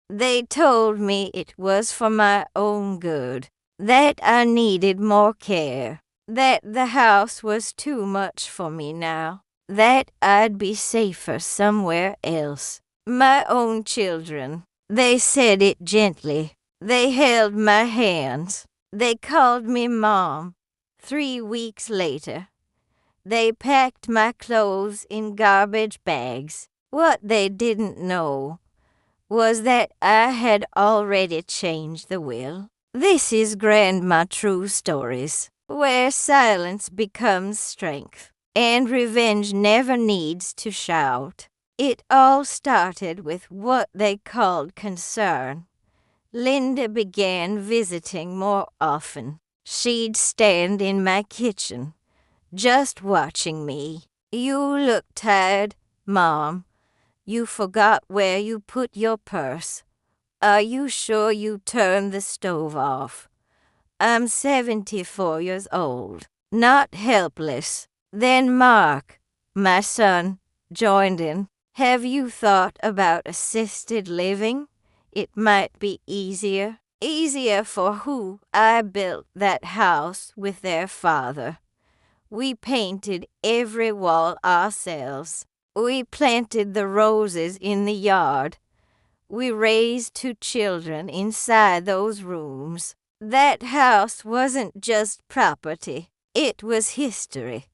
They told me it was for my own good, that I needed more care, that the house was too much for me now, that I'd be safer somewhere else. My own children. They said it gently. They held my hands. They called me Mom. 3 weeks later, they packed my clothes in garbage bags. What they didn't know was that I had already changed the will. This is Grandma True Stories, where silence becomes strength, and revenge never needs to shout. It all started with what they called concern. Linda began visiting more often. She'd stand in my kitchen, just watching me. "You look tired, Mom. You forgot where you put your purse. Are you sure you turned the stove off?" I'm 74 years old, not helpless. Then Mark, my son, joined in. "Have you thought about assisted living? It might be easier." Easier for who? I built that house with their father. We painted every wall ourselves. We planted the roses in the yard. We raised 2 children inside those rooms. That house wasn't just property, it was history.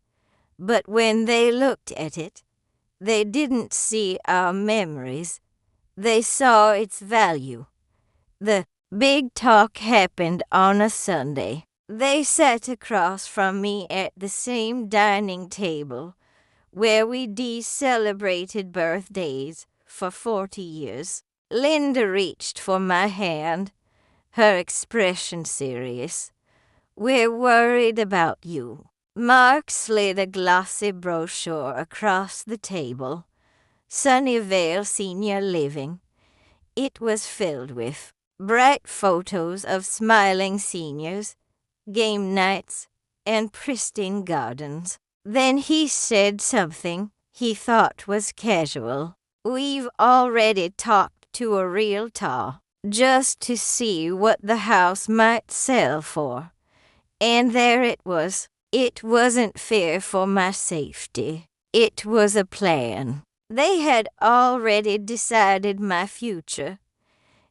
But when they looked at it, they didn't see our memories. They saw its value. The big talk happened on a Sunday. They sat across from me at the same dining table where we celebrated birthdays for 40 years. Linda reached for my hand, her expression serious. "We're worried about you." Mark slid a glossy brochure across the table. Sunnyvale Senior Living. It was filled with bright photos of smiling seniors, game nights, and pristine gardens. Then he said something he thought was casual. "We've already talked to a realtor just to see what the house might sell for. And there it was. It wasn't fear for my safety. It was a plan. They had already decided my future.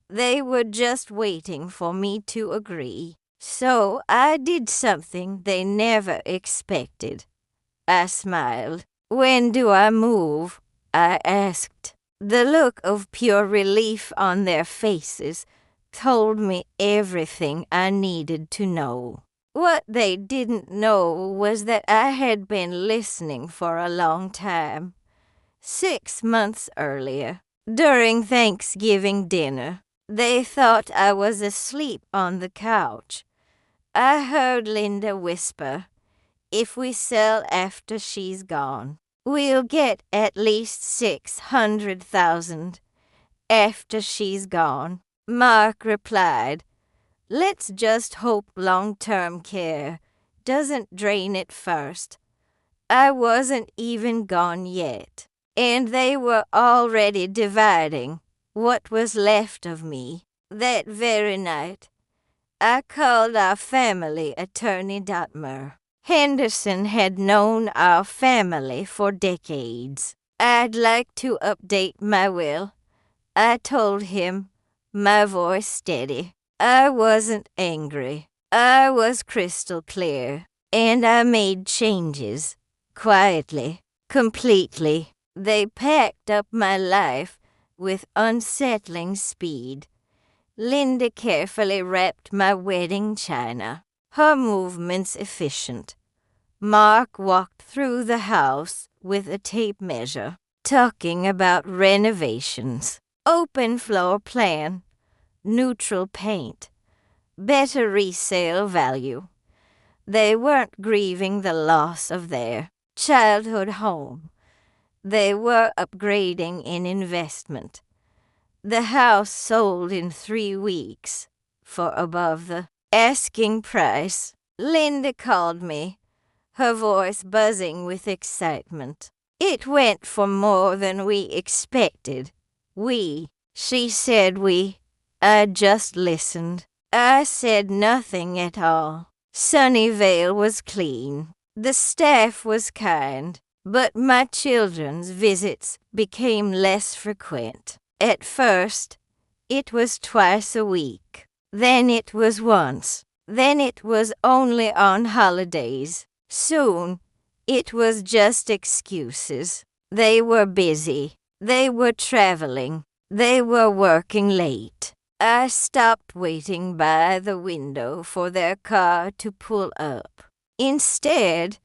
They were just waiting for me to agree. So I did something they never expected." I smiled. "When do I move?" I asked. The look of pure relief on their faces told me everything I needed to know. What they didn't know was that I had been listening for a long time. 6 months earlier, during Thanksgiving dinner, they thought I was asleep on the couch. I heard Linda whisper, "If we sell after she's gone, we'll get at least 600,000 after she's gone." Mark replied, "Let's just hope long-term care doesn't drain it first." I wasn't even gone yet, and they were already dividing what was left of me. That very night, I called our family attorney Dotmer. Henderson had known our family for decades. "I'd like to update my will," I told him, my voice steady. I wasn't angry. I was crystal clear, and I made changes, quietly, completely. They packed up my life with unsettling speed. Linda carefully wrapped my wedding china, her movements efficient. Mark walked through the house with a tape measure, talking about renovations, open floor plan, neutral paint, better resale value. They weren't grieving the loss of their childhood home. They were upgrading in investment. The house sold in 3 weeks for above the asking price. Linda called me, her voice buzzing with excitement. "It went for more than we expected. We," She said I just listened. I said nothing at all. Sunnyvale was clean. The staff was kind, but my children's visits became less frequent. At first, it was twice a week. Then it was once. Then it was only on holidays. Soon, it was just excuses. They were busy. They were traveling. They were working late. I stopped waiting by the window for their car to pull up. Instead,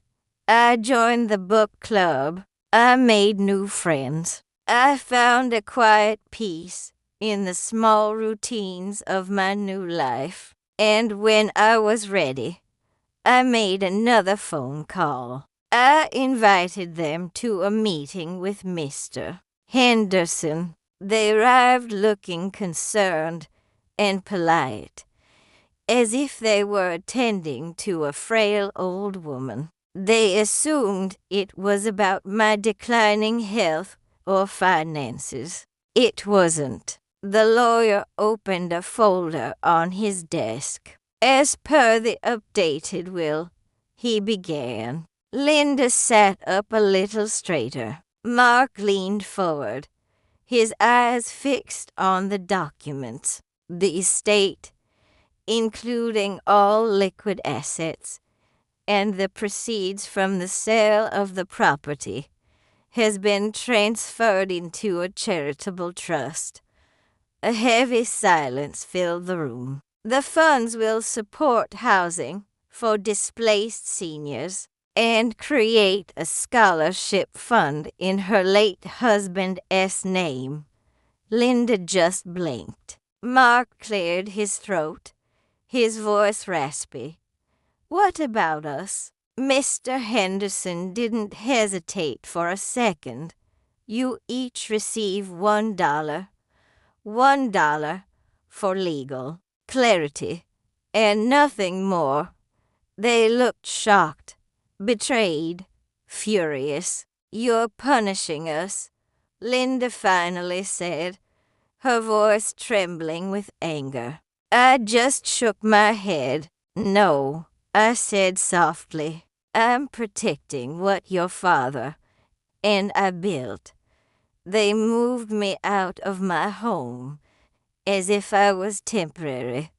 I joined the book club. I made new friends. I found a quiet peace in the small routines of my new life. And when I was ready, I made another phone call. I invited them to a meeting with Mr. Henderson. They arrived looking concerned and polite, as if they were attending to a frail old woman. They assumed it was about my declining health or finances. It wasn't. The lawyer opened a folder on his desk. As per the updated will, he began. Linda sat up a little straighter. Mark leaned forward, his eyes fixed on the documents. The estate, including all liquid assets, and the proceeds from the sale of the property, has been transferred into a charitable trust. A heavy silence filled the room. The funds will support housing for displaced seniors and create a scholarship fund in her late husband's name. Linda just blinked. Mark cleared his throat, his voice raspy. What about us? Mr. Henderson didn't hesitate for a second. You each receive $1. $1 for legal clarity, and nothing more. They looked shocked, betrayed, furious. You're punishing us, Linda finally said, her voice trembling with anger. I just shook my head. No, I said softly. I'm protecting what your father and I built. They moved me out of my home as if I was temporary,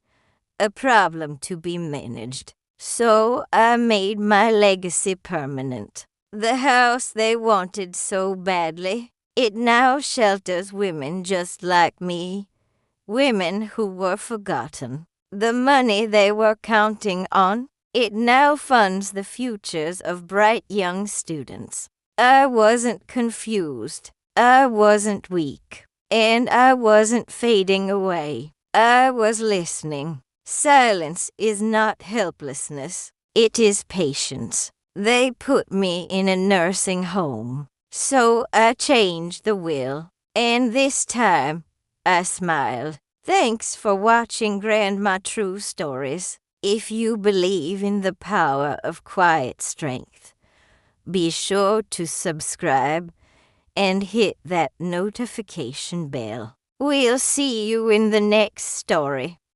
a problem to be managed. So I made my legacy permanent. The house they wanted so badly, it now shelters women just like me, women who were forgotten. The money they were counting on, it now funds the futures of bright young students. I wasn't confused. I wasn't weak. And I wasn't fading away. I was listening. Silence is not helplessness. It is patience. They put me in a nursing home. So I changed the will. And this time, I smiled. Thanks for watching Grandma True Stories. If you believe in the power of quiet strength, be sure to subscribe and hit that notification bell. We'll see you in the next story.